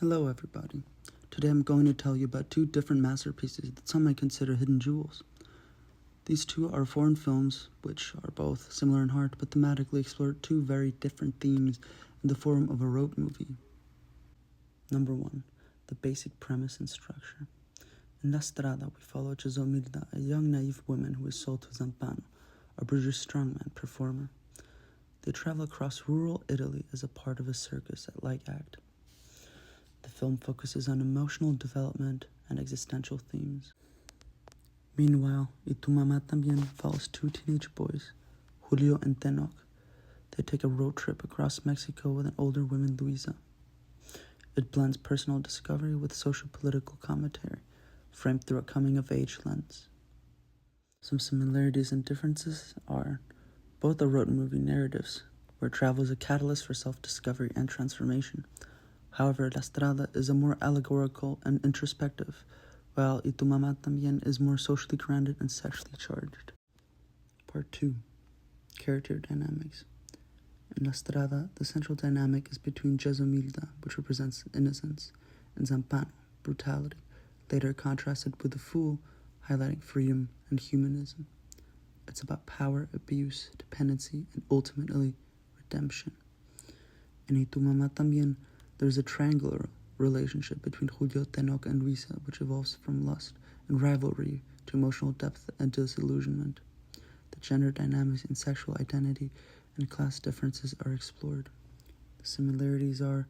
Hello everybody. Today I'm going to tell you about two different masterpieces that some might consider hidden jewels. These two are foreign films which are both similar in heart but thematically explore two very different themes in the form of a road movie. Number 1. The basic premise and structure. In La Strada we follow Jazomilda, a young naive woman who is sold to Zampano, a British strongman performer. They travel across rural Italy as a part of a circus at Like Act. The film focuses on emotional development and existential themes. Meanwhile, Y Tu Mamá También follows two teenage boys, Julio and Tenoch. They take a road trip across Mexico with an older woman, Luisa. It blends personal discovery with socio-political commentary, framed through a coming-of-age lens. Some similarities and differences are both are road movie narratives, where travel is a catalyst for self-discovery and transformation. However, La Strada is a more allegorical and introspective, while Y Tu Mamá También is more socially grounded and sexually charged. Part 2. Character dynamics. In La Strada, the central dynamic is between Jazomilda, which represents innocence, and Zampano, brutality, later contrasted with the fool, highlighting freedom and humanism. It's about power, abuse, dependency, and ultimately redemption. In Y Tu Mamá También, there's a triangular relationship between Julio, Tenoch, and Luisa, which evolves from lust and rivalry to emotional depth and disillusionment. The gender dynamics in sexual identity and class differences are explored. The similarities are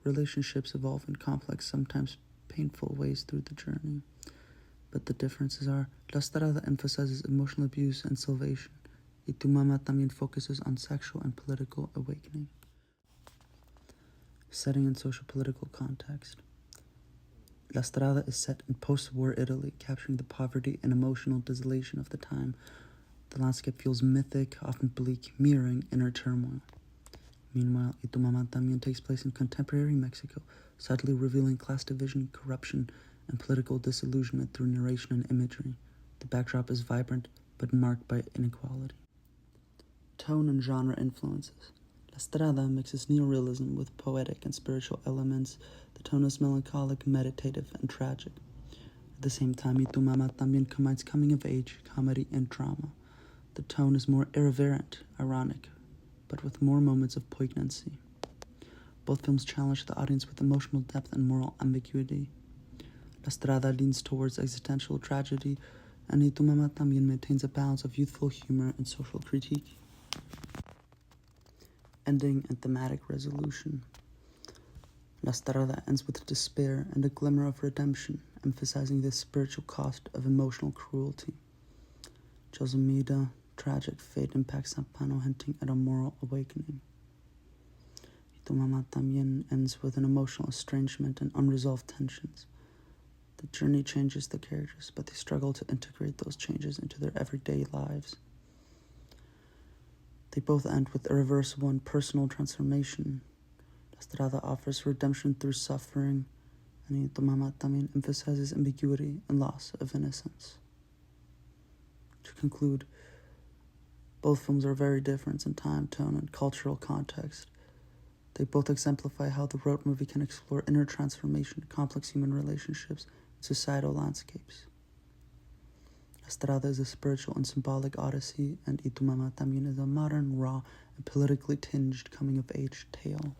relationships evolve in complex, sometimes painful ways through the journey. But the differences are La Strada emphasizes emotional abuse and salvation. Y Tu Mamá También focuses on sexual and political awakening. Setting in socio-political context. La Strada is set in post-war Italy, capturing the poverty and emotional desolation of the time. The landscape feels mythic, often bleak, mirroring inner turmoil. Meanwhile, Y Tu Mamá También takes place in contemporary Mexico, subtly revealing class division, corruption, and political disillusionment through narration and imagery. The backdrop is vibrant, but marked by inequality. Tone and genre influences. La Strada mixes neorealism with poetic and spiritual elements. The tone is melancholic, meditative, and tragic. At the same time, Y Tu Mamá También combines coming-of-age, comedy, and drama. The tone is more irreverent, ironic, but with more moments of poignancy. Both films challenge the audience with emotional depth and moral ambiguity. La Strada leans towards existential tragedy, and Y Tu Mamá También maintains a balance of youthful humor and social critique. Ending and thematic resolution. La Strada ends with despair and a glimmer of redemption, emphasizing the spiritual cost of emotional cruelty. Jazomilda, tragic fate impacts Zampano, hinting at a moral awakening. Y Tu Mamá También ends with an emotional estrangement and unresolved tensions. The journey changes the characters, but they struggle to integrate those changes into their everyday lives. They both end with irreversible and personal transformation. La Strada offers redemption through suffering, and Y Tu Mamá También emphasizes ambiguity and loss of innocence. To conclude, both films are very different in time, tone, and cultural context. They both exemplify how the road movie can explore inner transformation, complex human relationships, and societal landscapes. La Strada is a spiritual and symbolic odyssey, and Y Tu Mamá También is a modern, raw, and politically tinged coming-of-age tale.